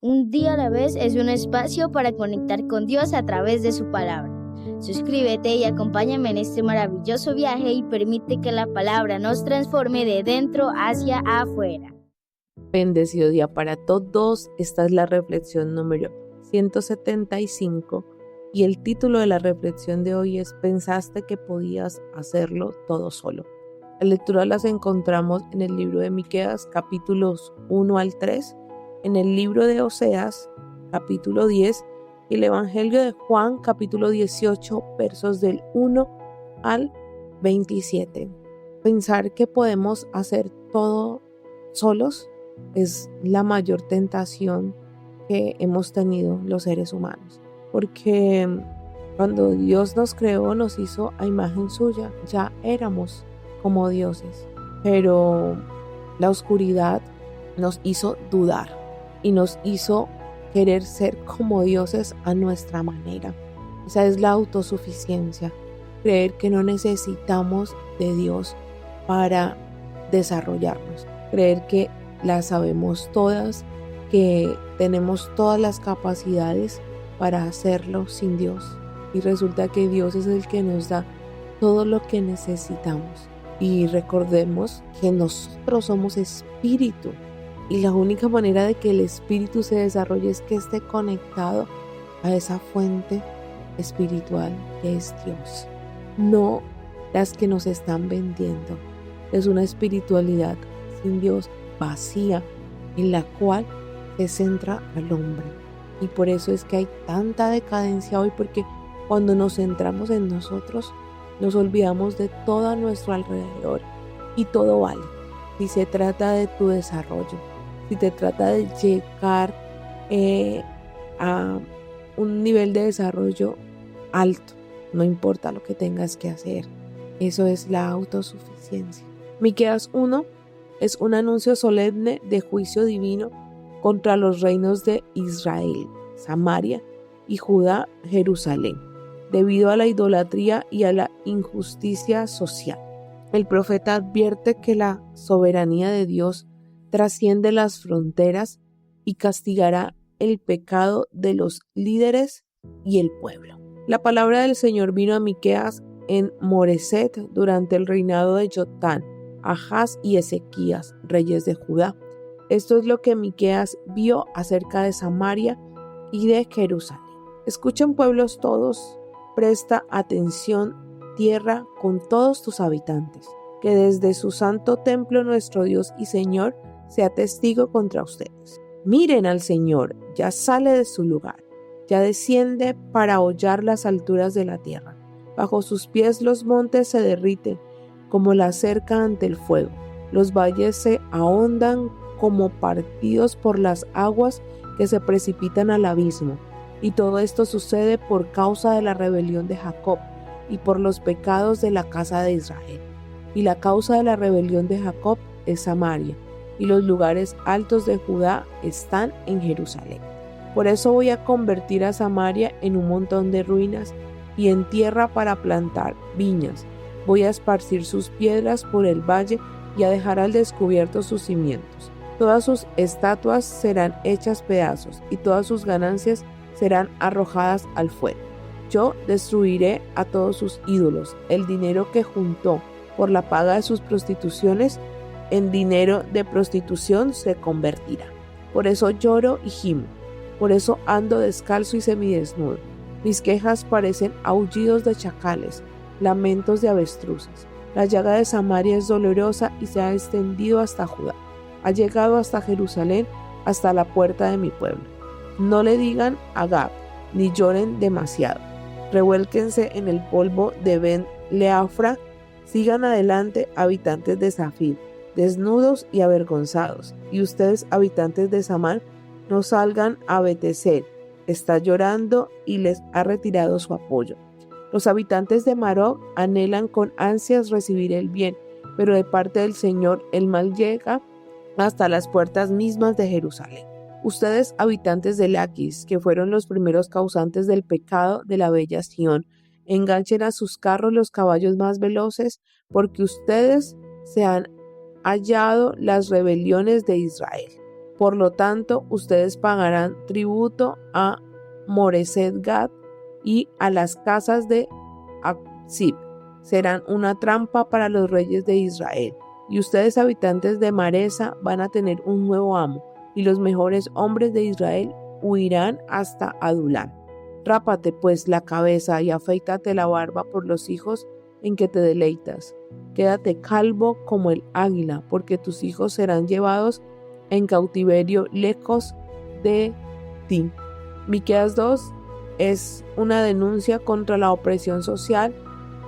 Un día a la vez es un espacio para conectar con Dios a través de su palabra. Suscríbete y acompáñame en este maravilloso viaje y permite que la palabra nos transforme de dentro hacia afuera. Bendecido día para todos. Esta es la reflexión número 175 y el título de la reflexión de hoy es ¿Pensaste que podías hacerlo todo solo? Las lecturas las encontramos en el libro de Miqueas, capítulos 1 al 3, en el libro de Oseas, capítulo 10, y el Evangelio de Juan, capítulo 18, versos del 1 al 27. Pensar que podemos hacer todo solos es la mayor tentación que hemos tenido los seres humanos, porque cuando Dios nos creó, nos hizo a imagen suya, ya éramos como dioses, pero la oscuridad nos hizo dudar y nos hizo querer ser como dioses a nuestra manera. Esa es la autosuficiencia, creer que no necesitamos de Dios para desarrollarnos, creer que las sabemos todas, que tenemos todas las capacidades para hacerlo sin Dios. Y resulta que Dios es el que nos da todo lo que necesitamos. Y recordemos que nosotros somos espíritu. Y la única manera de que el espíritu se desarrolle es que esté conectado a esa fuente espiritual que es Dios. No las que nos están vendiendo. Es una espiritualidad sin Dios, vacía, en la cual se centra al hombre. Y por eso es que hay tanta decadencia hoy, porque cuando nos centramos en nosotros, nos olvidamos de todo a nuestro alrededor y todo vale. Si se trata de tu desarrollo, si te trata de llegar a un nivel de desarrollo alto, no importa lo que tengas que hacer. Eso es la autosuficiencia. Miqueas 1 es un anuncio solemne de juicio divino contra los reinos de Israel, Samaria y Judá, Jerusalén, debido a la idolatría y a la injusticia social. El profeta advierte que la soberanía de Dios trasciende las fronteras y castigará el pecado de los líderes y el pueblo. La palabra del Señor vino a Miqueas en Moreset durante el reinado de Jotán, Ahaz y Ezequías, reyes de Judá. Esto es lo que Miqueas vio acerca de Samaria y de Jerusalén. Escuchen, pueblos todos, presta atención, tierra con todos tus habitantes, que desde su santo templo nuestro Dios y Señor sea testigo contra ustedes. Miren al Señor, ya sale de su lugar, ya desciende para hollar las alturas de la tierra. Bajo sus pies los montes se derriten como la cerca ante el fuego. Los valles se ahondan como partidos por las aguas que se precipitan al abismo. Y todo esto sucede por causa de la rebelión de Jacob y por los pecados de la casa de Israel. Y la causa de la rebelión de Jacob es Samaria, y los lugares altos de Judá están en Jerusalén. Por eso voy a convertir a Samaria en un montón de ruinas y en tierra para plantar viñas. Voy a esparcir sus piedras por el valle y a dejar al descubierto sus cimientos. Todas sus estatuas serán hechas pedazos y todas sus ganancias serán arrojadas al fuego. Yo destruiré a todos sus ídolos. El dinero que juntó por la paga de sus prostituciones en dinero de prostitución se convertirá. Por eso lloro y gimo. Por eso ando descalzo y semidesnudo. Mis quejas parecen aullidos de chacales, lamentos de avestruces. La llaga de Samaria es dolorosa y se ha extendido hasta Judá. Ha llegado hasta Jerusalén, hasta la puerta de mi pueblo. No le digan Agab, ni lloren demasiado. Revuélquense en el polvo de Ben-Leafra. Sigan adelante, habitantes de Zafir, desnudos y avergonzados. Y ustedes, habitantes de Samar, no salgan a Beteser. Está llorando y les ha retirado su apoyo. Los habitantes de Marog anhelan con ansias recibir el bien, pero de parte del Señor el mal llega hasta las puertas mismas de Jerusalén. Ustedes, habitantes de Laquis, que fueron los primeros causantes del pecado de la bella Sión, enganchen a sus carros los caballos más veloces, porque ustedes se han hallado las rebeliones de Israel. Por lo tanto, ustedes pagarán tributo a Moreset Gad y a las casas de Aksib. Serán una trampa para los reyes de Israel. Y ustedes, habitantes de Maresa, van a tener un nuevo amo, y los mejores hombres de Israel huirán hasta Adulam. Rápate pues la cabeza y afeítate la barba por los hijos en que te deleitas. Quédate calvo como el águila, porque tus hijos serán llevados en cautiverio lejos de ti. Miqueas 2 es una denuncia contra la opresión social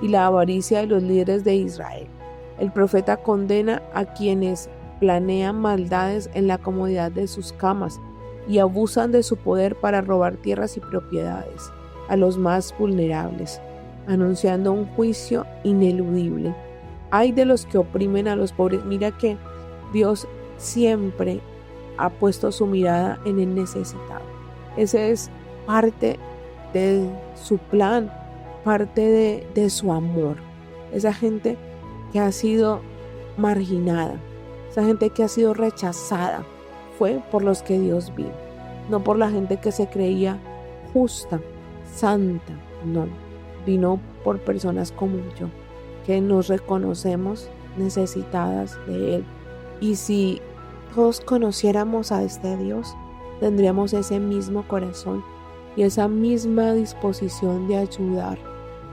y la avaricia de los líderes de Israel. El profeta condena a quienes planean maldades en la comodidad de sus camas y abusan de su poder para robar tierras y propiedades a los más vulnerables, anunciando un juicio ineludible. Ay de los que oprimen a los pobres. Mira que Dios siempre ha puesto su mirada en el necesitado. Ese es parte de su plan, parte de su amor. Esa gente que ha sido marginada, esa gente que ha sido rechazada, fue por los que Dios vino, no por la gente que se creía justa, santa, no, vino por personas como yo, que nos reconocemos necesitadas de Él. Y si todos conociéramos a este Dios, tendríamos ese mismo corazón y esa misma disposición de ayudar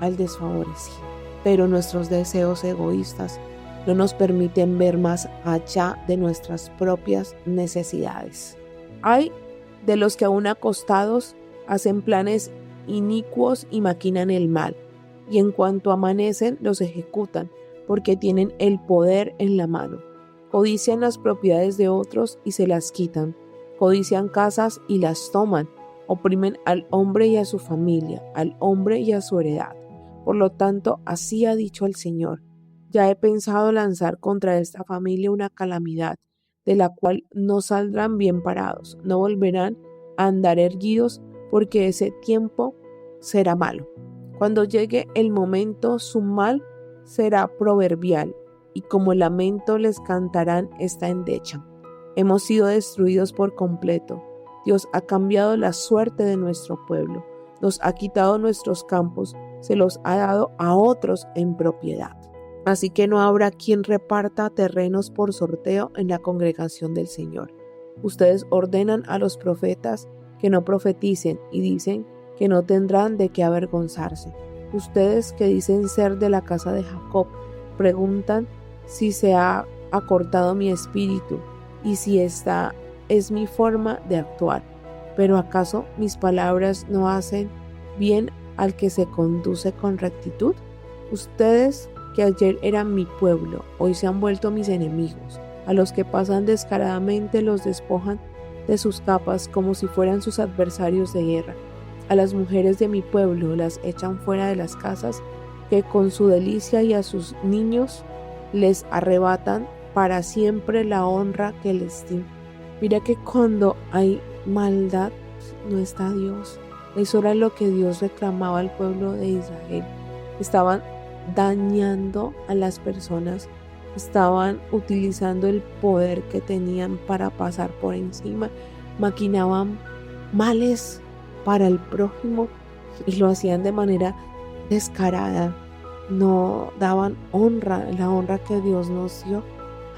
al desfavorecido. Pero nuestros deseos egoístas no nos permiten ver más allá de nuestras propias necesidades. Hay de los que aún acostados hacen planes inicuos y maquinan el mal, y en cuanto amanecen los ejecutan, porque tienen el poder en la mano. Codician las propiedades de otros y se las quitan, codician casas y las toman, oprimen al hombre y a su familia, al hombre y a su heredad. Por lo tanto, así ha dicho el Señor: ya he pensado lanzar contra esta familia una calamidad, de la cual no saldrán bien parados, no volverán a andar erguidos, porque ese tiempo será malo. Cuando llegue el momento, su mal será proverbial, y como lamento les cantarán esta endecha: hemos sido destruidos por completo. Dios ha cambiado la suerte de nuestro pueblo, nos ha quitado nuestros campos, se los ha dado a otros en propiedad. Así que no habrá quien reparta terrenos por sorteo en la congregación del Señor. Ustedes ordenan a los profetas que no profeticen y dicen que no tendrán de qué avergonzarse. Ustedes que dicen ser de la casa de Jacob, preguntan si se ha acortado mi espíritu y si esta es mi forma de actuar. Pero ¿acaso mis palabras no hacen bien al que se conduce con rectitud? Ustedes que ayer eran mi pueblo, hoy se han vuelto mis enemigos. A los que pasan descaradamente los despojan de sus capas como si fueran sus adversarios de guerra. A las mujeres de mi pueblo las echan fuera de las casas, que con su delicia, y a sus niños les arrebatan para siempre la honra que les di. Mira que cuando hay maldad no está Dios. Eso era lo que Dios reclamaba al pueblo de Israel. Estaban dañando a las personas, estaban utilizando el poder que tenían para pasar por encima, maquinaban males para el prójimo y lo hacían de manera descarada. No daban honra, la honra que Dios nos dio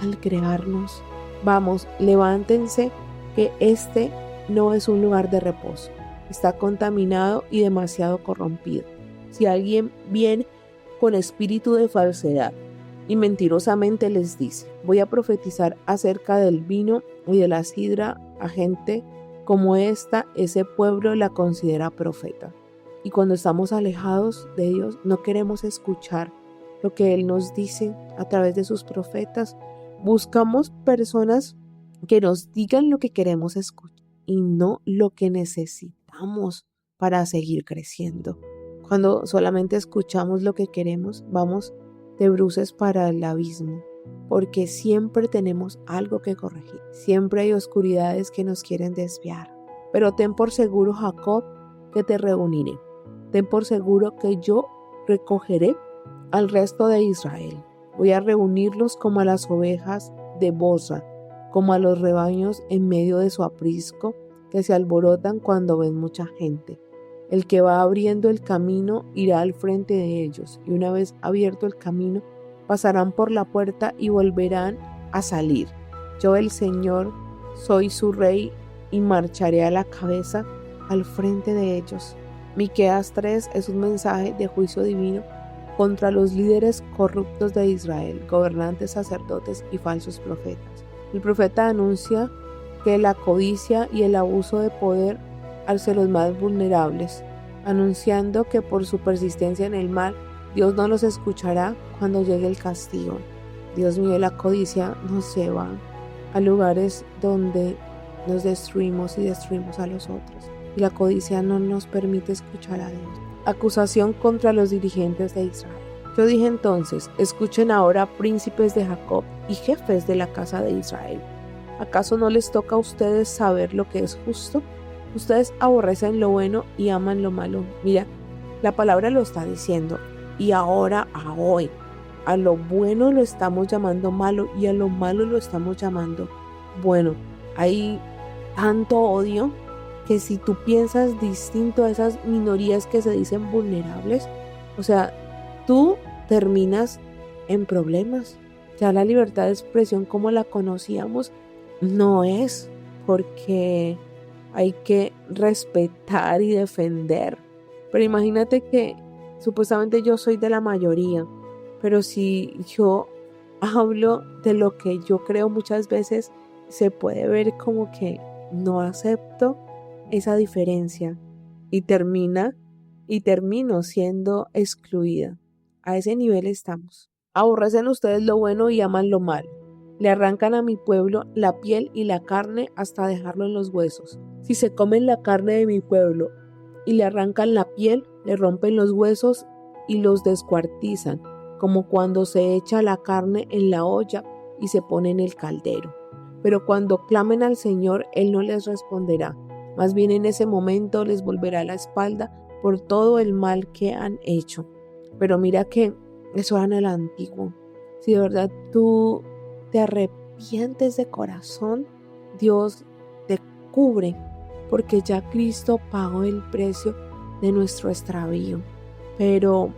al crearnos. Vamos, levántense, que este no es un lugar de reposo. Está contaminado y demasiado corrompido. Si alguien viene con espíritu de falsedad y mentirosamente les dice: voy a profetizar acerca del vino y de la sidra a gente como esta, ese pueblo la considera profeta. Y cuando estamos alejados de Dios, no queremos escuchar lo que Él nos dice a través de sus profetas. Buscamos personas que nos digan lo que queremos escuchar y no lo que necesitamos para seguir creciendo. Cuando solamente escuchamos lo que queremos, vamos de bruces para el abismo, porque siempre tenemos algo que corregir. Siempre hay oscuridades que nos quieren desviar. Pero ten por seguro, Jacob, que te reuniré. Ten por seguro que yo recogeré al resto de Israel. Voy a reunirlos como a las ovejas de Bosra, como a los rebaños en medio de su aprisco, que se alborotan cuando ven mucha gente. El que va abriendo el camino irá al frente de ellos, y una vez abierto el camino, pasarán por la puerta y volverán a salir. Yo, el Señor, soy su rey y marcharé a la cabeza al frente de ellos. Miqueas 3 es un mensaje de juicio divino contra los líderes corruptos de Israel, gobernantes, sacerdotes y falsos profetas. El profeta anuncia que la codicia y el abuso de poder hacia los más vulnerables, anunciando que por su persistencia en el mal, Dios no los escuchará cuando llegue el castigo. Dios mío, la codicia nos lleva a lugares donde nos destruimos y destruimos a los otros. Y la codicia no nos permite escuchar a Dios. Acusación contra los dirigentes de Israel. Yo dije entonces, escuchen ahora, príncipes de Jacob y jefes de la casa de Israel. ¿Acaso no les toca a ustedes saber lo que es justo? Ustedes aborrecen lo bueno y aman lo malo. Mira, la palabra lo está diciendo. Y ahora, a hoy, a lo bueno lo estamos llamando malo y a lo malo lo estamos llamando bueno. Hay tanto odio que si tú piensas distinto a esas minorías que se dicen vulnerables, o sea, tú terminas en problemas. Ya la libertad de expresión como la conocíamos no es, porque hay que respetar y defender. Pero imagínate que supuestamente yo soy de la mayoría, pero si yo hablo de lo que yo creo, muchas veces se puede ver como que no acepto esa diferencia y termino siendo excluida. A ese nivel estamos. Aborrecen ustedes lo bueno y aman lo malo. Le arrancan a mi pueblo la piel y la carne hasta dejarlo en los huesos. Si se comen la carne de mi pueblo y le arrancan la piel, le rompen los huesos y los descuartizan, como cuando se echa la carne en la olla y se pone en el caldero. Pero cuando clamen al Señor, Él no les responderá. Más bien en ese momento les volverá la espalda por todo el mal que han hecho. Pero mira que eso era en el antiguo. Si de verdad tú te arrepientes de corazón, Dios te cubre, porque ya Cristo pagó el precio de nuestro extravío. Pero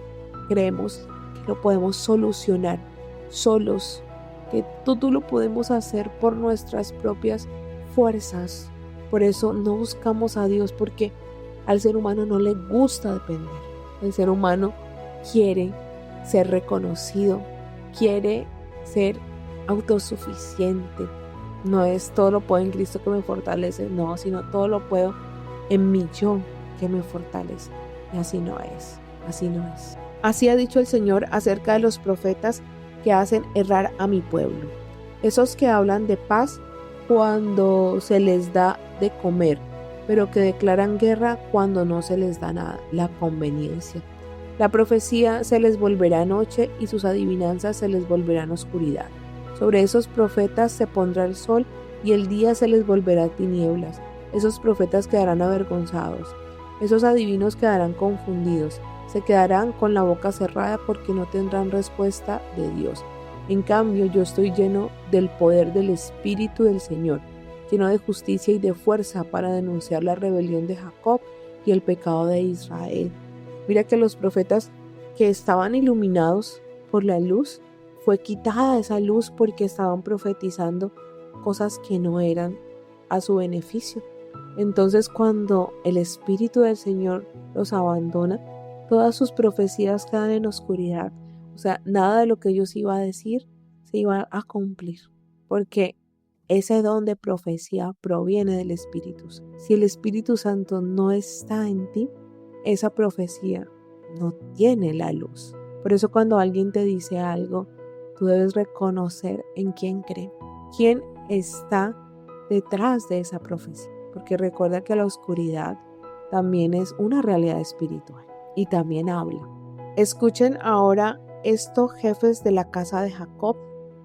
creemos que lo podemos solucionar solos, que todo lo podemos hacer por nuestras propias fuerzas. Por eso no buscamos a Dios, porque al ser humano no le gusta depender. El ser humano quiere ser reconocido, quiere ser autosuficiente. No es todo lo puedo en Cristo que me fortalece, no, sino todo lo puedo en mi yo que me fortalece. Y así no es, así no es. Así ha dicho el Señor acerca de los profetas que hacen errar a mi pueblo. Esos que hablan de paz cuando se les da de comer, pero que declaran guerra cuando no se les da nada, la conveniencia. La profecía se les volverá noche y sus adivinanzas se les volverán oscuridad. Sobre esos profetas se pondrá el sol y el día se les volverá tinieblas. Esos profetas quedarán avergonzados. Esos adivinos quedarán confundidos. Se quedarán con la boca cerrada porque no tendrán respuesta de Dios. En cambio, yo estoy lleno del poder del Espíritu del Señor, lleno de justicia y de fuerza para denunciar la rebelión de Jacob y el pecado de Israel. Mira que los profetas que estaban iluminados por la luz, fue quitada esa luz porque estaban profetizando cosas que no eran a su beneficio. Entonces, cuando el Espíritu del Señor los abandona, todas sus profecías quedan en oscuridad. O sea, nada de lo que ellos iban a decir se iba a cumplir, porque ese don de profecía proviene del Espíritu. Si el Espíritu Santo no está en ti, esa profecía no tiene la luz. Por eso cuando alguien te dice algo, tú debes reconocer en quién cree, quién está detrás de esa profecía. Porque recuerda que la oscuridad también es una realidad espiritual y también habla. Escuchen ahora esto, jefes de la casa de Jacob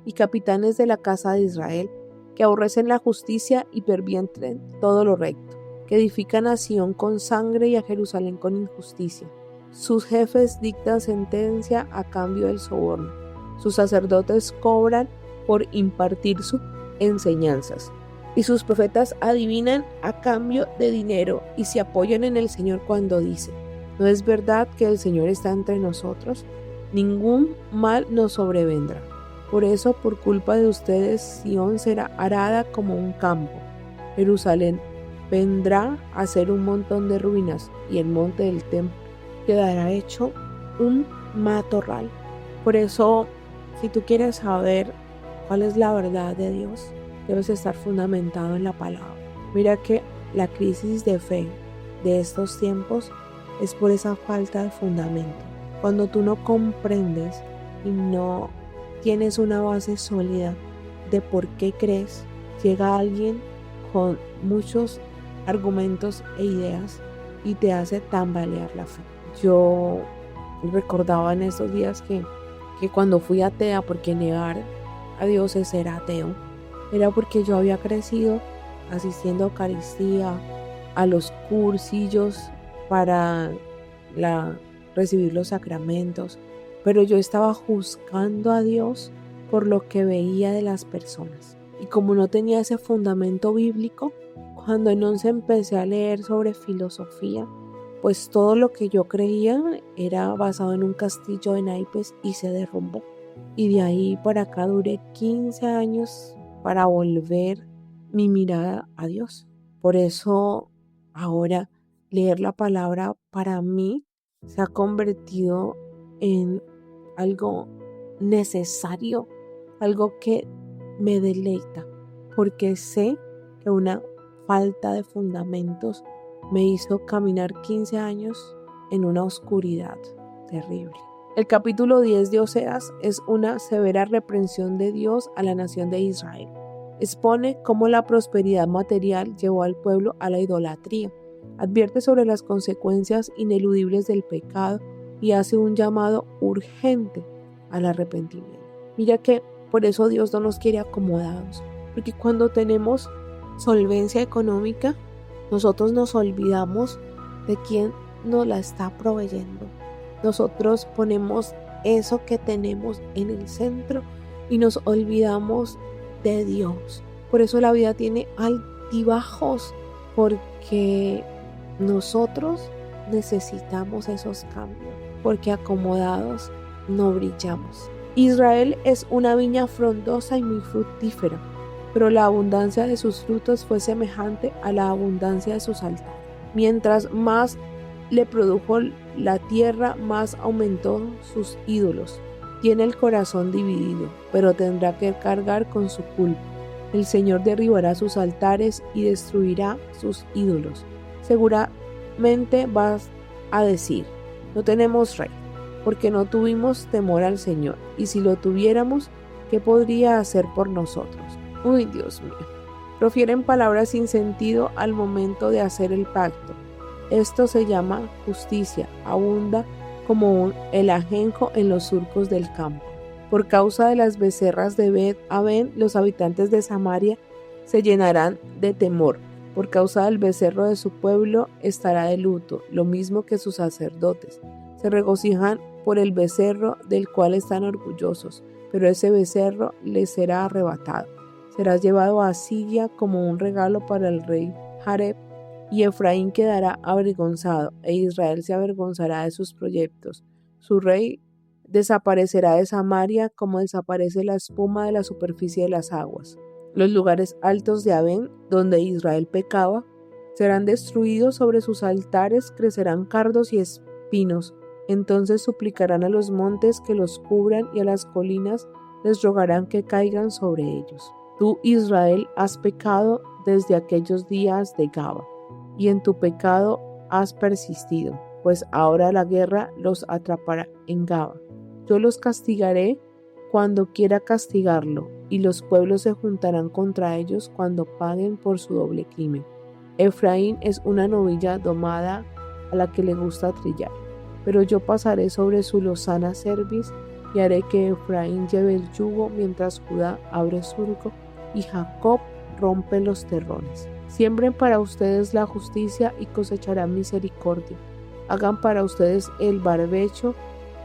y capitanes de la casa de Israel, que aborrecen la justicia y pervienten todo lo recto, que edifican a Sión con sangre y a Jerusalén con injusticia. Sus jefes dictan sentencia a cambio del soborno. Sus sacerdotes cobran por impartir su enseñanzas. Y sus profetas adivinan a cambio de dinero y se apoyan en el Señor cuando dicen: ¿no es verdad que el Señor está entre nosotros? Ningún mal nos sobrevendrá. Por eso, por culpa de ustedes, Sión será arada como un campo. Jerusalén vendrá a ser un montón de ruinas y el monte del templo quedará hecho un matorral. Por eso, si tú quieres saber cuál es la verdad de Dios, debes estar fundamentado en la palabra. Mira que la crisis de fe de estos tiempos es por esa falta de fundamento. Cuando tú no comprendes y no tienes una base sólida de por qué crees, llega alguien con muchos argumentos e ideas y te hace tambalear la fe. Yo recordaba en estos días que cuando fui atea, porque negar a Dios es ser ateo, era porque yo había crecido asistiendo a Eucaristía, a los cursillos para recibir los sacramentos, pero yo estaba juzgando a Dios por lo que veía de las personas. Y como no tenía ese fundamento bíblico, cuando en 11 empecé a leer sobre filosofía, pues todo lo que yo creía era basado en un castillo de naipes y se derrumbó. Y de ahí para acá duré 15 años para volver mi mirada a Dios. Por eso ahora leer la palabra para mí se ha convertido en algo necesario, algo que me deleita, porque sé que una falta de fundamentos me hizo caminar 15 años en una oscuridad terrible. El capítulo 10 de Oseas es una severa reprensión de Dios a la nación de Israel. Expone cómo la prosperidad material llevó al pueblo a la idolatría. Advierte sobre las consecuencias ineludibles del pecado y hace un llamado urgente al arrepentimiento. Mira que por eso Dios no nos quiere acomodados, porque cuando tenemos solvencia económica, nosotros nos olvidamos de quién nos la está proveyendo. Nosotros ponemos eso que tenemos en el centro y nos olvidamos de Dios. Por eso la vida tiene altibajos, porque nosotros necesitamos esos cambios, porque acomodados no brillamos. Israel es una viña frondosa y muy fructífera, pero la abundancia de sus frutos fue semejante a la abundancia de sus altares. Mientras más le produjo la tierra, más aumentó sus ídolos. Tiene el corazón dividido, pero tendrá que cargar con su culpa. El Señor derribará sus altares y destruirá sus ídolos. Seguramente vas a decir: no tenemos rey, porque no tuvimos temor al Señor, y si lo tuviéramos, ¿qué podría hacer por nosotros? Uy, Dios mío. Profieren palabras sin sentido al momento de hacer el pacto. Esto se llama justicia, abunda como el ajenjo en los surcos del campo. Por causa de las becerras de Bet-Aven, los habitantes de Samaria se llenarán de temor. Por causa del becerro de su pueblo estará de luto, lo mismo que sus sacerdotes. Se regocijan por el becerro del cual están orgullosos, pero ese becerro les será arrebatado. Será llevado a Asiria como un regalo para el rey Jareb, y Efraín quedará avergonzado, e Israel se avergonzará de sus proyectos. Su rey desaparecerá de Samaria como desaparece la espuma de la superficie de las aguas. Los lugares altos de Aven, donde Israel pecaba, serán destruidos. Sobre sus altares crecerán cardos y espinos. Entonces suplicarán a los montes que los cubran, y a las colinas les rogarán que caigan sobre ellos. Tú, Israel, has pecado desde aquellos días de Gaba, y en tu pecado has persistido, pues ahora la guerra los atrapará en Gaba. Yo los castigaré cuando quiera castigarlo, y los pueblos se juntarán contra ellos cuando paguen por su doble crimen. Efraín es una novilla domada a la que le gusta trillar, pero yo pasaré sobre su lozana cerviz y haré que Efraín lleve el yugo mientras Judá abre surco y Jacob rompe los terrones. Siembren para ustedes la justicia y cosecharán misericordia. Hagan para ustedes el barbecho,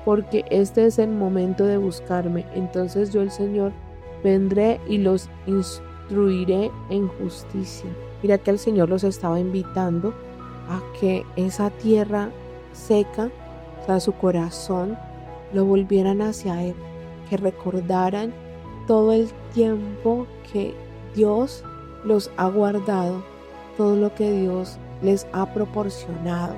porque este es el momento de buscarme. Entonces yo, el Señor, vendré y los destruiré en justicia. Mira que el Señor los estaba invitando a que esa tierra seca, o sea, su corazón, lo volvieran hacia Él, que recordaran todo el tiempo que Dios los ha guardado, todo lo que Dios les ha proporcionado,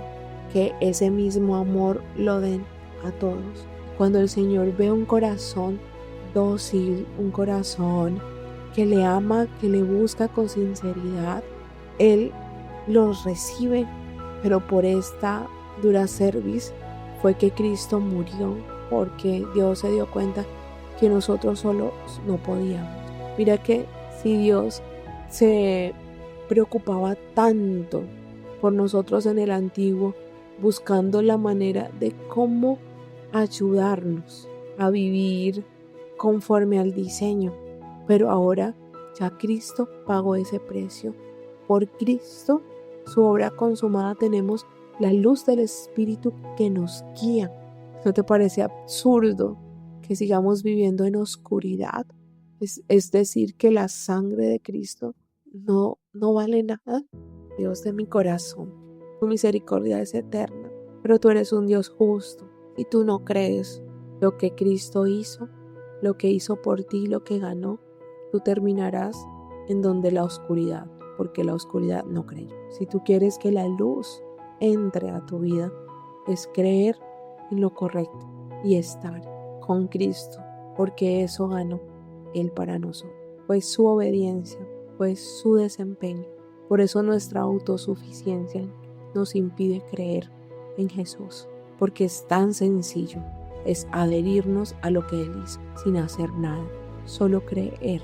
que ese mismo amor lo den a todos. Cuando el Señor ve un corazón dócil, un corazón que le ama, que le busca con sinceridad, Él los recibe. Pero por esta dura cerviz fue que Cristo murió, porque Dios se dio cuenta que nosotros solos no podíamos. Mira que si Dios se preocupaba tanto por nosotros en el antiguo, buscando la manera de cómo ayudarnos a vivir conforme al diseño, pero ahora ya Cristo pagó ese precio. Por Cristo, su obra consumada, tenemos la luz del Espíritu que nos guía. ¿No te parece absurdo que sigamos viviendo en oscuridad? Es decir, que la sangre de Cristo no vale nada. Dios de mi corazón, tu misericordia es eterna, pero tú eres un Dios justo y tú no crees lo que Cristo hizo, lo que hizo por ti, lo que ganó. Tú terminarás en donde la oscuridad, porque la oscuridad no creyó. Si tú quieres que la luz entre a tu vida, es creer en lo correcto y estar con Cristo, porque eso ganó Él para nosotros. Fue su obediencia, fue su desempeño. Por eso nuestra autosuficiencia nos impide creer en Jesús, porque es tan sencillo, es adherirnos a lo que Él hizo sin hacer nada, solo creer.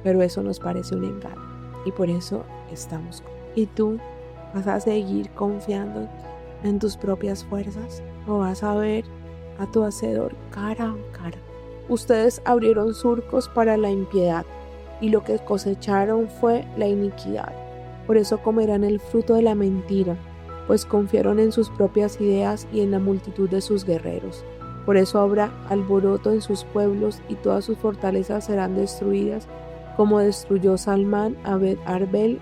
Pero eso nos parece un engaño y por eso estamos con Él. ¿Y tú vas a seguir confiando en tus propias fuerzas o vas a ver a tu Hacedor cara a cara? Ustedes abrieron surcos para la impiedad y lo que cosecharon fue la iniquidad. Por eso comerán el fruto de la mentira, pues confiaron en sus propias ideas y en la multitud de sus guerreros. Por eso habrá alboroto en sus pueblos y todas sus fortalezas serán destruidas, como destruyó Salmán a Bet Arbel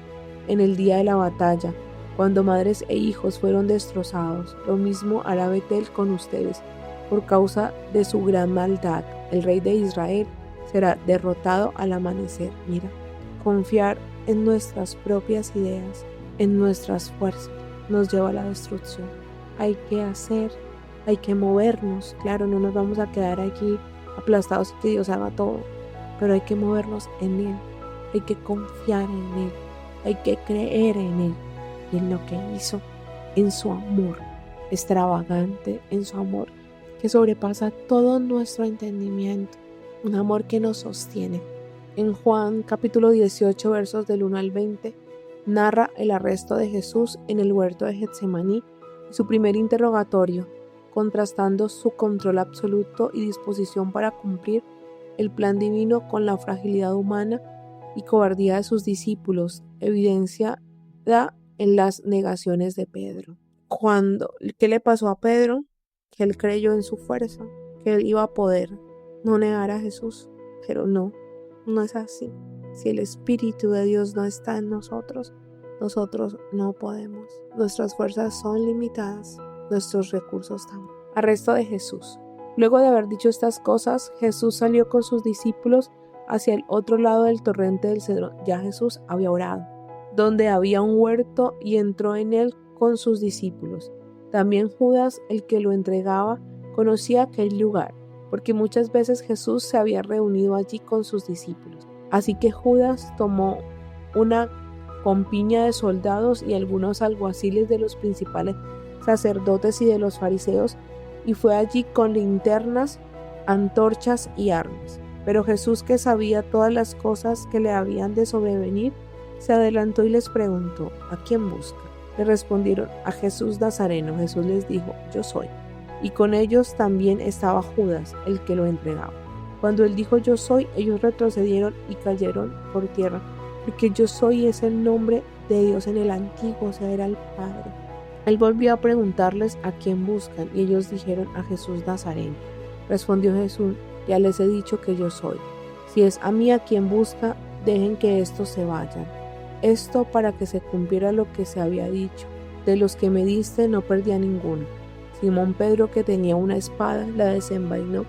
en el día de la batalla, cuando madres e hijos fueron destrozados. Lo mismo hará Betel con ustedes, por causa de su gran maldad. El rey de Israel será derrotado al amanecer. Mira, confiar en nuestras propias ideas, en nuestras fuerzas, nos lleva a la destrucción. Hay que hacer, hay que movernos. Claro, no nos vamos a quedar aquí aplastados y que Dios haga todo, pero hay que movernos en Él, hay que confiar en Él, hay que creer en Él y en lo que hizo, en su amor extravagante, en su amor que sobrepasa todo nuestro entendimiento, un amor que nos sostiene. En Juan capítulo 18 versos del 1 al 20 narra el arresto de Jesús en el huerto de Getsemaní y su primer interrogatorio, contrastando su control absoluto y disposición para cumplir el plan divino con la fragilidad humana y cobardía de sus discípulos, evidenciada en las negaciones de Pedro. ¿Qué le pasó a Pedro? Que él creyó en su fuerza, que él iba a poder no negar a Jesús, pero no es así. Si el Espíritu de Dios no está en nosotros, nosotros no podemos. Nuestras fuerzas son limitadas, nuestros recursos también. Arresto de Jesús. Luego de haber dicho estas cosas, Jesús salió con sus discípulos hacia el otro lado del torrente del Cedrón. Ya Jesús había orado, donde había un huerto, y entró en él con sus discípulos. También Judas, el que lo entregaba, conocía aquel lugar, porque muchas veces Jesús se había reunido allí con sus discípulos. Así que Judas tomó una compiña de soldados y algunos alguaciles de los principales sacerdotes y de los fariseos, y fue allí con linternas, antorchas y armas. Pero Jesús, que sabía todas las cosas que le habían de sobrevenir, se adelantó y les preguntó: ¿a quién buscan? Le respondieron: a Jesús Nazareno. Jesús les dijo: yo soy. Y con ellos también estaba Judas, el que lo entregaba. Cuando él dijo: yo soy, ellos retrocedieron y cayeron por tierra, porque yo soy es el nombre de Dios en el antiguo, o sea, era el Padre. Él volvió a preguntarles: ¿a quién buscan? Y ellos dijeron: a Jesús Nazareno. Respondió Jesús: ya les he dicho que yo soy. Si es a mí a quien busca, dejen que estos se vayan. Esto para que se cumpliera lo que se había dicho: de los que me diste no perdí a ninguno. Simón Pedro, que tenía una espada, la desenvainó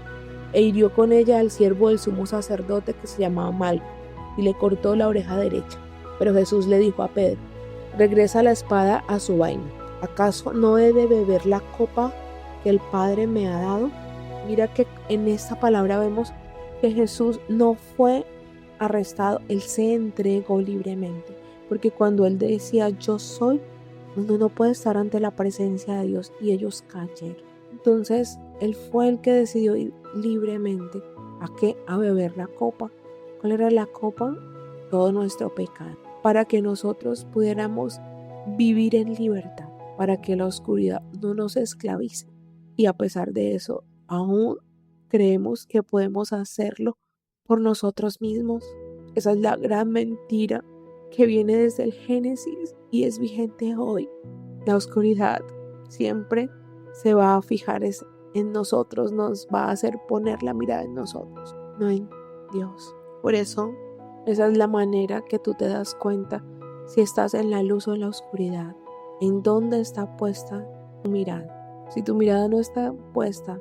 e hirió con ella al siervo del sumo sacerdote, que se llamaba Malco, y le cortó la oreja derecha. Pero Jesús le dijo a Pedro: regresa la espada a su vaina. ¿Acaso no he de beber la copa que el Padre me ha dado? Mira que en esta palabra vemos que Jesús no fue arrestado, él se entregó libremente, porque cuando él decía yo soy, uno no puede estar ante la presencia de Dios, y ellos cayeron. Entonces él fue el que decidió ir libremente. ¿A qué? A beber la copa. ¿Cuál era la copa? Todo nuestro pecado, para que nosotros pudiéramos vivir en libertad, para que la oscuridad no nos esclavice. Y a pesar de eso, aún creemos que podemos hacerlo por nosotros mismos. Esa es la gran mentira que viene desde el Génesis y es vigente hoy. La oscuridad siempre se va a fijar en nosotros, nos va a hacer poner la mirada en nosotros, no en Dios. Por eso, esa es la manera que tú te das cuenta si estás en la luz o en la oscuridad. ¿En dónde está puesta tu mirada? Si tu mirada no está puesta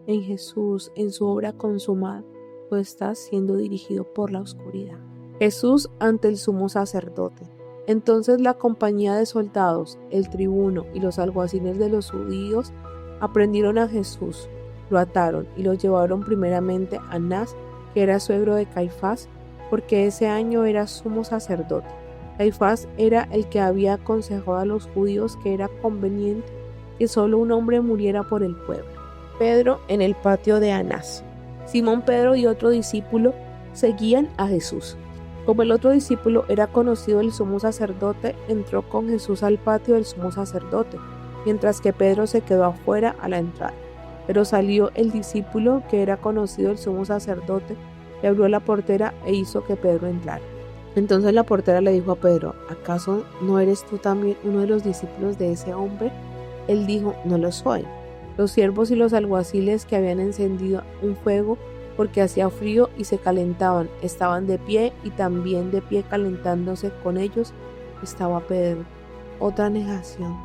en Jesús, en su obra consumada, tú estás siendo dirigido por la oscuridad. Jesús ante el sumo sacerdote. Entonces la compañía de soldados, el tribuno y los alguaciles de los judíos aprendieron a Jesús, lo ataron y lo llevaron primeramente a Anás, que era suegro de Caifás, porque ese año era sumo sacerdote. Caifás era el que había aconsejado a los judíos que era conveniente que solo un hombre muriera por el pueblo. Pedro en el patio de Anás. Simón Pedro y otro discípulo seguían a Jesús. Como el otro discípulo era conocido el sumo sacerdote, entró con Jesús al patio del sumo sacerdote, mientras que Pedro se quedó afuera a la entrada. Pero salió el discípulo que era conocido el sumo sacerdote, le abrió la portera e hizo que Pedro entrara. Entonces la portera le dijo a Pedro: ¿acaso no eres tú también uno de los discípulos de ese hombre? Él dijo: no lo soy. Los siervos y los alguaciles que habían encendido un fuego porque hacía frío y se calentaban, estaban de pie, y también de pie calentándose con ellos estaba Pedro. Otra negación.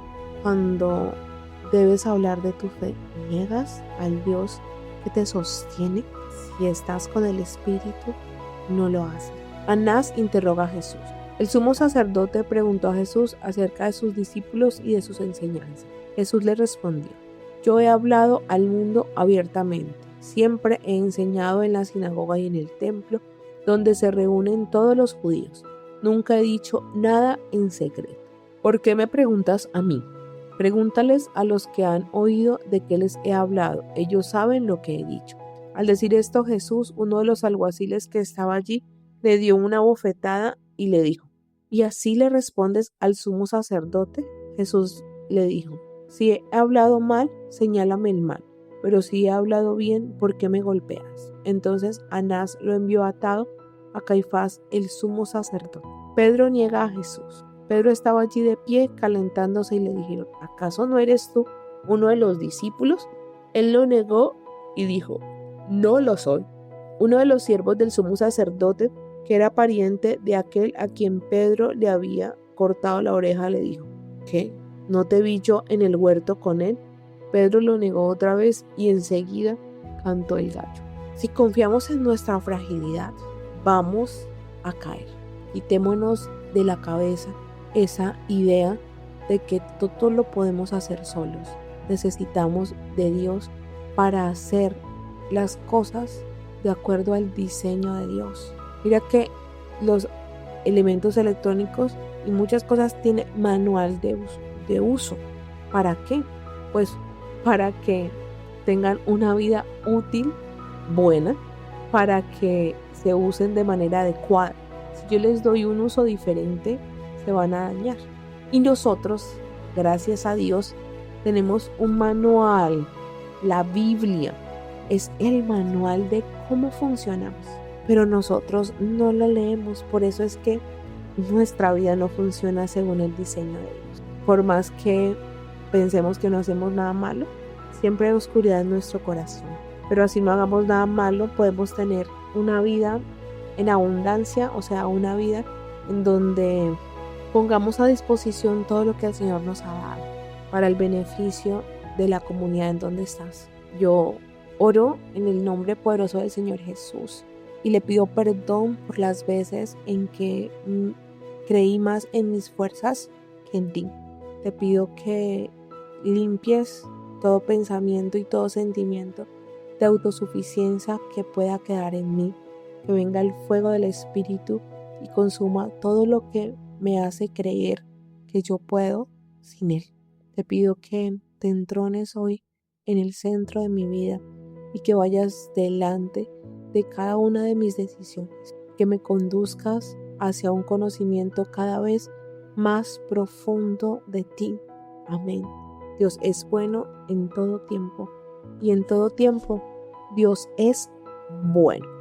Cuando debes hablar de tu fe, niegas al Dios que te sostiene. Si estás con el Espíritu, no lo haces. Anás interroga a Jesús. El sumo sacerdote preguntó a Jesús acerca de sus discípulos y de sus enseñanzas. Jesús le respondió: yo he hablado al mundo abiertamente. Siempre he enseñado en la sinagoga y en el templo, donde se reúnen todos los judíos. Nunca he dicho nada en secreto. ¿Por qué me preguntas a mí? Pregúntales a los que han oído de qué les he hablado. Ellos saben lo que he dicho. Al decir esto, Jesús, uno de los alguaciles que estaba allí, le dio una bofetada y le dijo: ¿y así le respondes al sumo sacerdote? Jesús le dijo: si he hablado mal, señálame el mal. Pero si he hablado bien, ¿por qué me golpeas? Entonces Anás lo envió atado a Caifás, el sumo sacerdote. Pedro niega a Jesús. Pedro estaba allí de pie calentándose y le dijeron: ¿acaso no eres tú uno de los discípulos? Él lo negó y dijo: no lo soy. Uno de los siervos del sumo sacerdote, que era pariente de aquel a quien Pedro le había cortado la oreja, le dijo: ¿qué? ¿No te vi yo en el huerto con él? Pedro lo negó otra vez y enseguida cantó el gallo. Si confiamos en nuestra fragilidad, vamos a caer. Quitémonos de la cabeza esa idea de que todo lo podemos hacer solos. Necesitamos de Dios para hacer las cosas de acuerdo al diseño de Dios. Mira que los elementos electrónicos y muchas cosas tienen manual de uso. ¿Para qué? Pues para que tengan una vida útil, buena, para que se usen de manera adecuada. Si yo les doy un uso diferente, se van a dañar. Y nosotros, gracias a Dios, tenemos un manual. La Biblia es el manual de cómo funcionamos, pero nosotros no lo leemos. Por eso es que nuestra vida no funciona según el diseño de Dios. Por más que pensemos que no hacemos nada malo, siempre hay oscuridad en nuestro corazón. Pero así no hagamos nada malo, podemos tener una vida en abundancia, o sea, una vida en donde pongamos a disposición todo lo que el Señor nos ha dado para el beneficio de la comunidad en donde estás. Yo oro en el nombre poderoso del Señor Jesús y le pido perdón por las veces en que creí más en mis fuerzas que en ti. Te pido que limpies todo pensamiento y todo sentimiento de autosuficiencia que pueda quedar en mí, que venga el fuego del Espíritu y consuma todo lo que me hace creer que yo puedo sin Él. Te pido que te entrones hoy en el centro de mi vida y que vayas delante de cada una de mis decisiones, que me conduzcas hacia un conocimiento cada vez más profundo de ti. Amén. Dios es bueno en todo tiempo y en todo tiempo Dios es bueno.